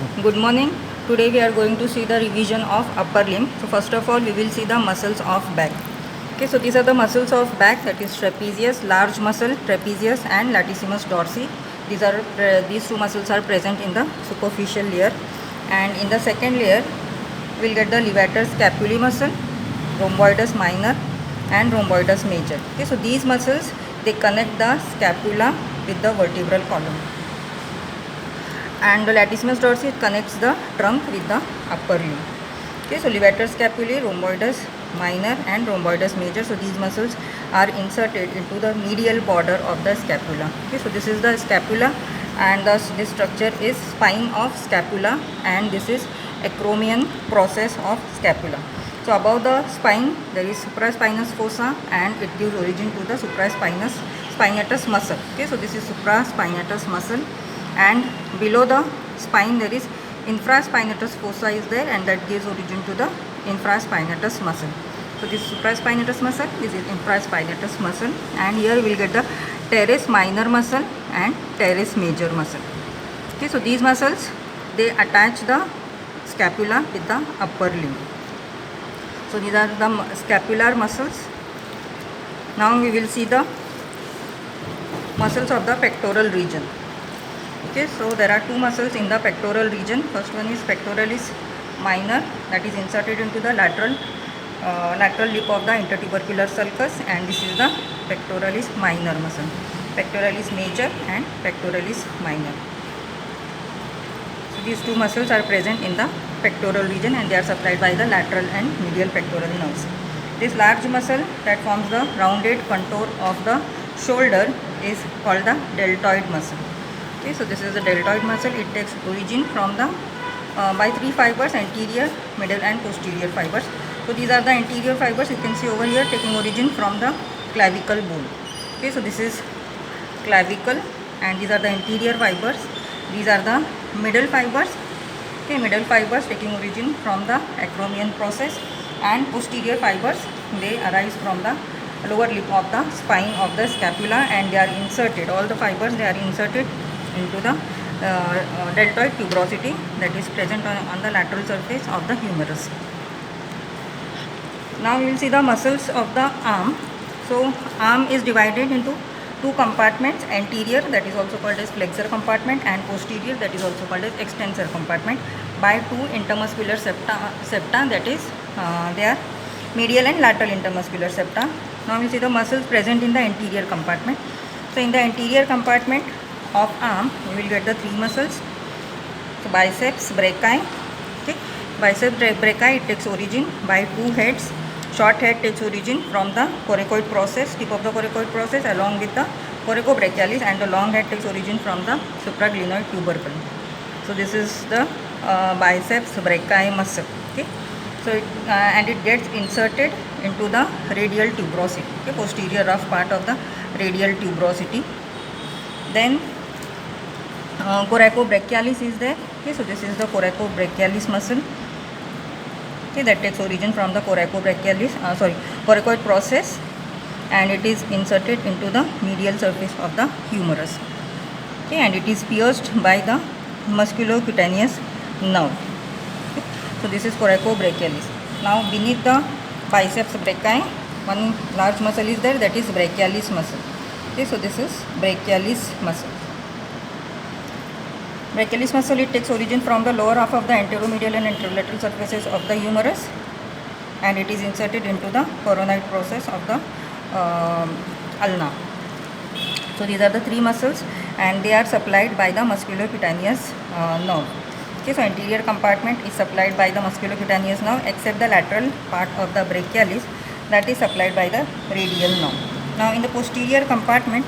Good morning. Today we are going to see the revision of upper limb. So first of all we will see the muscles of back. Okay, so these are the muscles of back, that is trapezius, large muscle, trapezius and latissimus dorsi. These two muscles are present in the superficial layer, and in the second layer we will get the levator scapulae muscle, rhomboides minor and rhomboides major. Okay, so these muscles, they connect the scapula with the vertebral column, and the latissimus dorsi connects the trunk with the upper limb. Okay, so levator scapulae, rhomboides minor and rhomboides major, so these muscles are inserted into the medial border of the scapula. Okay, so this is the scapula, and this structure is spine of scapula, and this is acromion process of scapula. So above the spine there is supraspinous fossa, and it gives origin to the spinatus muscle. Okay, so this is supraspinatus muscle, and below the spine there is infraspinatus fossa is there, and that gives origin to the infraspinatus muscle. So this supraspinatus muscle, this is infraspinatus muscle, and here we will get the teres minor muscle and teres major muscle. Okay, so these muscles, they attach the scapula with the upper limb. So these are the scapular muscles. Now we will see the muscles of the pectoral region. Okay, so there are two muscles in the pectoral region. First one is pectoralis minor, that is inserted into the lateral lip of the intertubercular sulcus, and this is the pectoralis minor muscle. Pectoralis major and pectoralis minor. So these two muscles are present in the pectoral region, and they are supplied by the lateral and medial pectoral nerves. This large muscle that forms the rounded contour of the shoulder is called the deltoid muscle. Okay, so this is the deltoid muscle. It takes origin from the by three fibers: anterior, middle and posterior fibers. So these are the anterior fibers, you can see over here, taking origin from the clavicle bone. Okay, so this is clavicle, and these are the anterior fibers. These are the middle fibers. Okay, middle fibers taking origin from the acromion process, and posterior fibers, they arise from the lower lip of the spine of the scapula, and they are inserted, all the fibers, they are inserted into the deltoid tuberosity that is present on the lateral surface of the humerus. Now we will see the muscles of the arm. So arm is divided into two compartments: anterior, that is also called as flexor compartment, and posterior, that is also called as extensor compartment, by two intermuscular septa, that is they are medial and lateral intermuscular septa. Now we see the muscles present in the anterior compartment. So in the anterior compartment of arm, we will get the three muscles. So biceps brachii. Okay, biceps brachii, it takes origin by two heads. Short head takes origin from the coracoid process, tip of the coracoid process, along with the coracobrachialis, and the long head takes origin from the supraglenoid tubercle. So this is the biceps brachii muscle. Okay, so and it gets inserted into the radial tuberosity. Okay, posterior rough part of the radial tuberosity. Then coracobrachialis is there. Okay, so this is the coracobrachialis muscle. Okay, that takes origin from the coracoid process, and it is inserted into the medial surface of the humerus. Okay, and it is pierced by the musculocutaneous nerve. Okay, so this is coracobrachialis. Now beneath the biceps brachii, one large muscle is there, that is brachialis muscle. Okay, so this is brachialis muscle. Brachialis muscle, it takes origin from the lower half of the anteromedial and anterolateral surfaces of the humerus, and it is inserted into the coronoid process of the ulna. So these are the three muscles, and they are supplied by the musculocutaneous nerve. Okay, so anterior compartment is supplied by the musculocutaneous nerve, except the lateral part of the brachialis, that is supplied by the radial nerve. Now in the posterior compartment,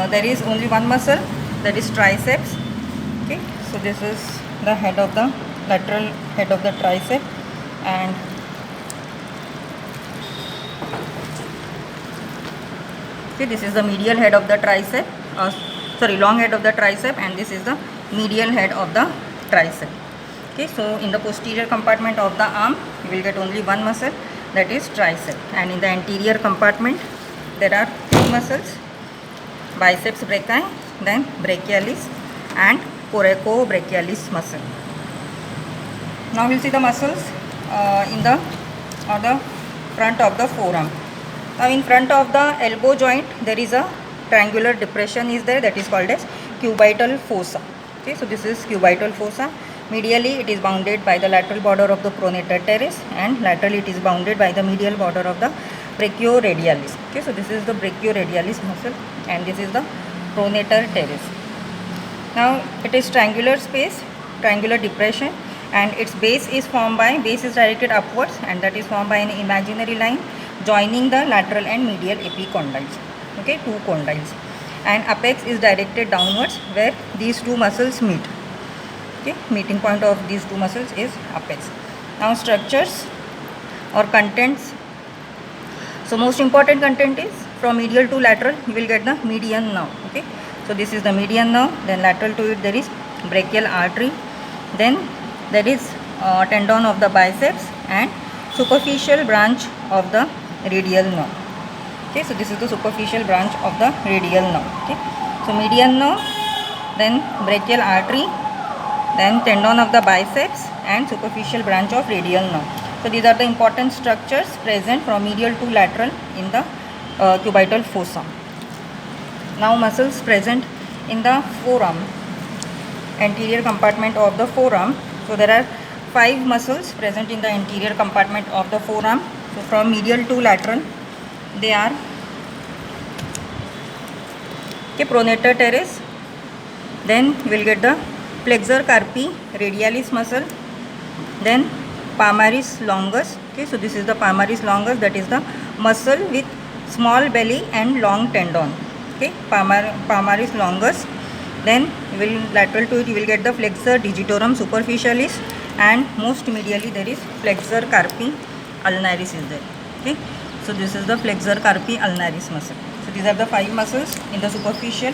there is only one muscle, that is triceps. Okay, so this is the head of the lateral head of the tricep, and okay, this is the medial head of the tricep, long head of the tricep, and this is the medial head of the tricep. Okay, so in the posterior compartment of the arm, you will get only one muscle, that is tricep, and in the anterior compartment there are three muscles: biceps brachii, then brachialis and coracobrachialis muscle. Now we'll see the muscles in the front of the forearm. Now in front of the elbow joint there is a triangular depression is there, that is called as cubital fossa. Okay, so this is cubital fossa. Medially it is bounded by the lateral border of the pronator teres, and laterally it is bounded by the medial border of the brachioradialis. Okay, so this is the brachioradialis muscle and this is the pronator teres. Now it is triangular space, triangular depression, and its base is directed upwards, and that is formed by an imaginary line joining the lateral and medial epicondyles. Okay, two condyles, and apex is directed downwards where these two muscles meet. Okay, meeting point of these two muscles is apex. Now structures or contents. So most important content is from medial to lateral you will get the median nerve. Okay, so this is the median nerve, then lateral to it there is brachial artery, then there is tendon of the biceps and superficial branch of the radial nerve. Okay, so this is the superficial branch of the radial nerve. Okay, so median nerve, then brachial artery, then tendon of the biceps and superficial branch of radial nerve. So these are the important structures present from medial to lateral in the cubital fossa. Now muscles present in the forearm, anterior compartment of the forearm. So there are 5 muscles present in the anterior compartment of the forearm. So from medial to lateral they are pronator teres, then you will get the flexor carpi radialis muscle, then palmaris longus. Okay, so this is the palmaris longus, that is the muscle with small belly and long tendon. Okay, palmaris longus. Then you will lateral to it you will get the flexor digitorum superficialis, and most medially there is flexor carpi ulnaris is there. Okay, so this is the flexor carpi ulnaris muscle. So these are the 5 muscles in the superficial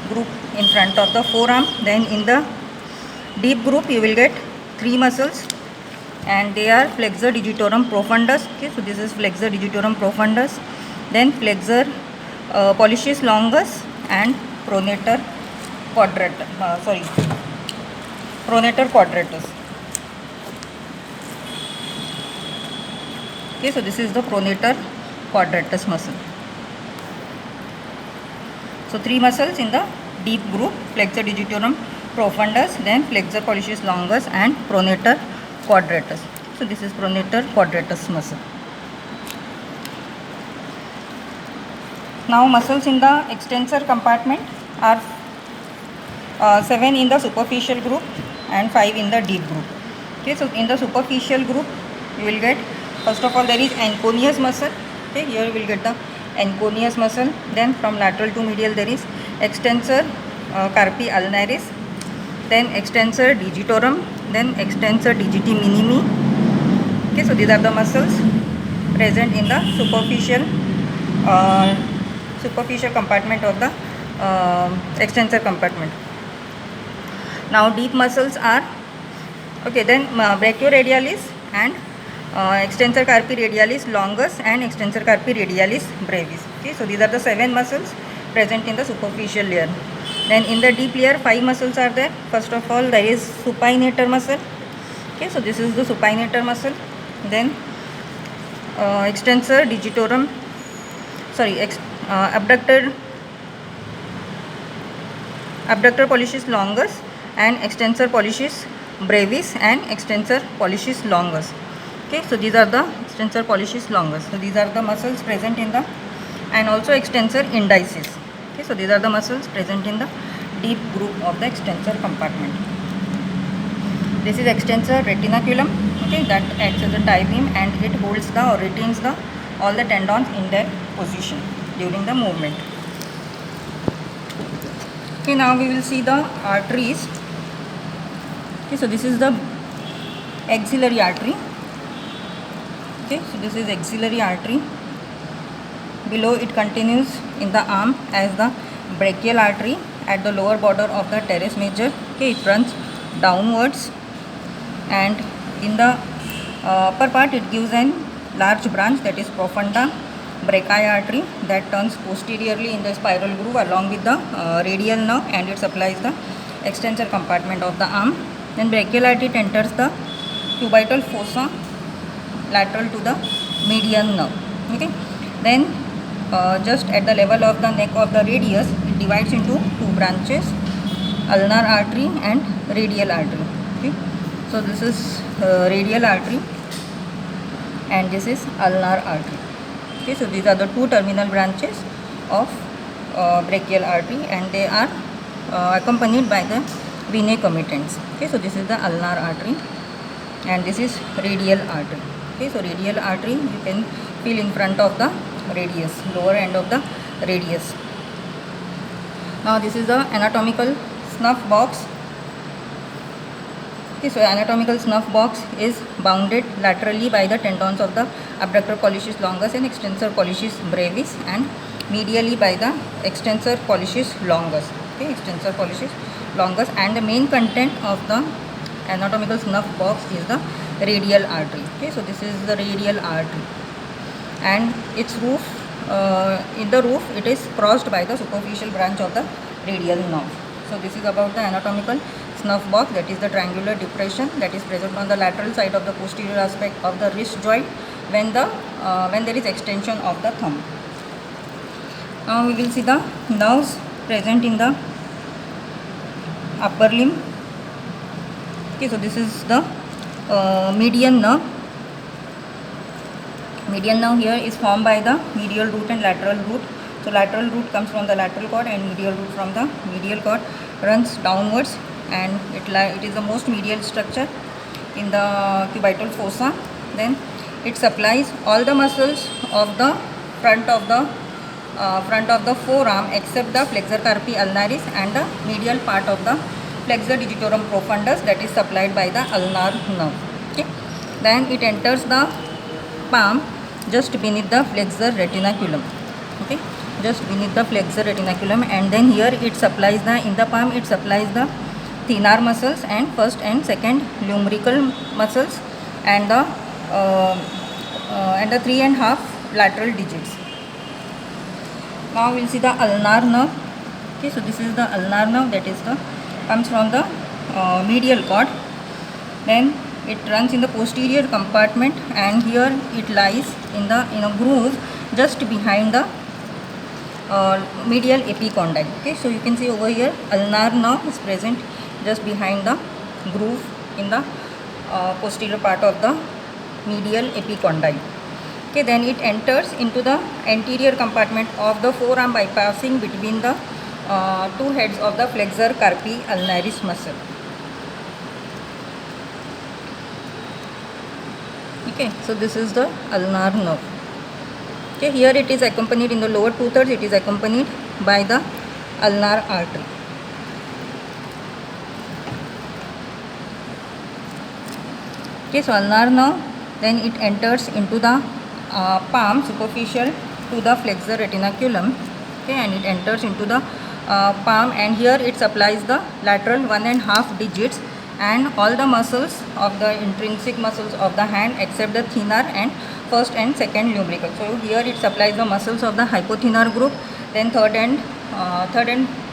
group in front of the forearm. Then in the deep group you will get 3 muscles, and they are flexor digitorum profundus. Okay, so this is flexor digitorum profundus, then flexor pollicis longus and pronator quadratus. Okay, so this is the pronator quadratus muscle. So 3 muscles in the deep group: flexor digitorum profundus, then flexor pollicis longus and pronator quadratus. So this is pronator quadratus muscle. Now muscles in the extensor compartment are 7 in the superficial group and 5 in the deep group. Okay, so in the superficial group you will get, first of all, there is anconeus muscle. Okay, here you will get the anconeus muscle. Then from lateral to medial there is extensor carpi ulnaris, then extensor digitorum, then extensor digiti minimi. Okay, so these are the muscles present in the superficial compartment of the extensor compartment. Now deep muscles are, okay, then brachioradialis and extensor carpi radialis longus and extensor carpi radialis brevis. Okay, so these are the 7 muscles present in the superficial layer. Then in the deep layer 5 muscles are there. First of all there is supinator muscle. Okay, so this is the supinator muscle. Then extensor digitorum, abductor pollicis longus and extensor pollicis brevis and extensor pollicis longus. Okay, so these are the extensor pollicis longus. So these are the muscles present in the, and also extensor indicis. Okay, so these are the muscles present in the deep group of the extensor compartment. This is extensor retinaculum. Okay, that acts as a tie beam and it holds the or retains the all the tendons in their position during the movement. Okay, now we will see the arteries. Okay, so this is the axillary artery. Okay, so this is axillary artery. Below it continues in the arm as the brachial artery at the lower border of the teres major. Okay, it runs downwards, and in the upper part it gives an large branch, that is profunda brachii artery, that turns posteriorly in the spiral groove along with the radial nerve, and it supplies the extensor compartment of the arm. Then brachial artery it enters the cubital fossa lateral to the median nerve. Okay. Then just at the level of the neck of the radius, it divides into two branches, ulnar artery and radial artery. Okay. So this is radial artery and this is ulnar artery. Okay. So these are the two terminal branches of brachial artery and they are accompanied by the venae commitants. Okay. So this is the ulnar artery and this is radial artery. Okay. So radial artery you can feel in front of the radius, lower end of the radius. Now this is the anatomical snuff box. Okay, so anatomical snuff box is bounded laterally by the tendons of the abductor pollicis longus and extensor pollicis brevis and medially by the extensor pollicis longus. Okay, extensor pollicis longus, and the main content of the anatomical snuff box is the radial artery. Okay, so this is the radial artery and its roof, in the roof it is crossed by the superficial branch of the radial nerve. So this is about the anatomical snuff box, that is the triangular depression that is present on the lateral side of the posterior aspect of the wrist joint when there is extension of the thumb. Now we will see the nerves present in the upper limb. Okay, so this is the median nerve. Median nerve here is formed by the medial root and lateral root. So lateral root comes from the lateral cord and medial root from the medial cord, runs downwards, and it is the most medial structure in the cubital fossa. Then it supplies all the muscles of the front of the forearm except the flexor carpi ulnaris and the medial part of the flexor digitorum profundus, that is supplied by the ulnar nerve. Okay. Then it enters the palm just beneath the flexor retinaculum. Okay, just beneath the flexor retinaculum, and then here it supplies in the palm it supplies the thenar muscles and first and second lumbrical muscles and the 3.5 lateral digits. Now we will see the ulnar nerve. Okay, so this is the ulnar nerve, that is comes from the medial cord. Then it runs in the posterior compartment and here it lies in a groove just behind the medial epicondyle. Okay, so you can see over here ulnar nerve is present just behind the groove in the posterior part of the medial epicondyle. Okay, then it enters into the anterior compartment of the forearm by passing between the two heads of the flexor carpi ulnaris muscle. Okay, so this is the ulnar nerve. Okay, here it is accompanied in the lower 2/3, it is accompanied by the ulnar artery. Okay, so ulnar nerve, then it enters into the palm superficial to the flexor retinaculum. Okay, and it enters into the palm, and here it supplies the lateral 1.5 digits and all the muscles of the intrinsic muscles of the hand except the thenar and first and second lumbrical. So here it supplies the muscles of the hypothenar group, then third and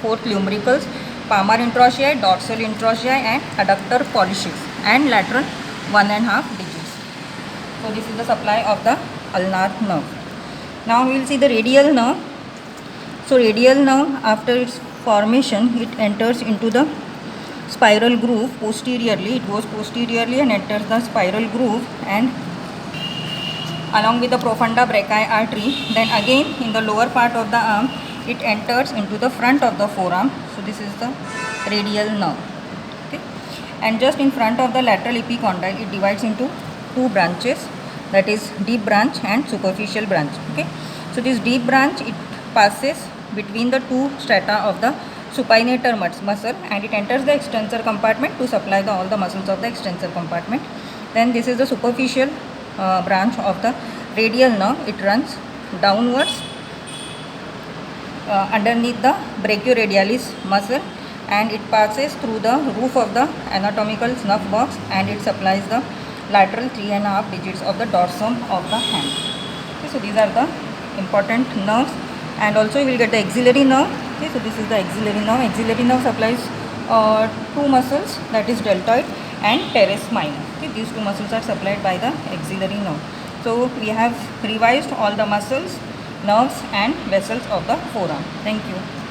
fourth lumbricals, palmar interossei, dorsal interossei and adductor pollicis, and lateral 1.5 digits. So this is the supply of the ulnar nerve. Now we will see the radial nerve. So radial nerve, after its formation, it enters into the spiral groove posteriorly. It goes posteriorly and enters the spiral groove and along with the profunda brachii artery. Then again in the lower part of the arm it enters into the front of the forearm. So this is the radial nerve. Okay, and just in front of the lateral epicondyle it divides into two branches, that is deep branch and superficial branch. Okay, so this deep branch it passes between the two strata of the supinator muscle and it enters the extensor compartment to supply all the muscles of the extensor compartment. Then this is the superficial branch of the radial nerve. It runs downwards underneath the brachioradialis muscle and it passes through the roof of the anatomical snuff box and it supplies the lateral 3.5 digits of the dorsum of the hand. Okay, so these are the important nerves, and also you will get the axillary nerve. Okay, so this is the axillary nerve. Axillary nerve supplies two muscles, that is deltoid and teres minor. Okay, these two muscles are supplied by the axillary nerve. So we have revised all the muscles, nerves and vessels of the forearm. Thank you.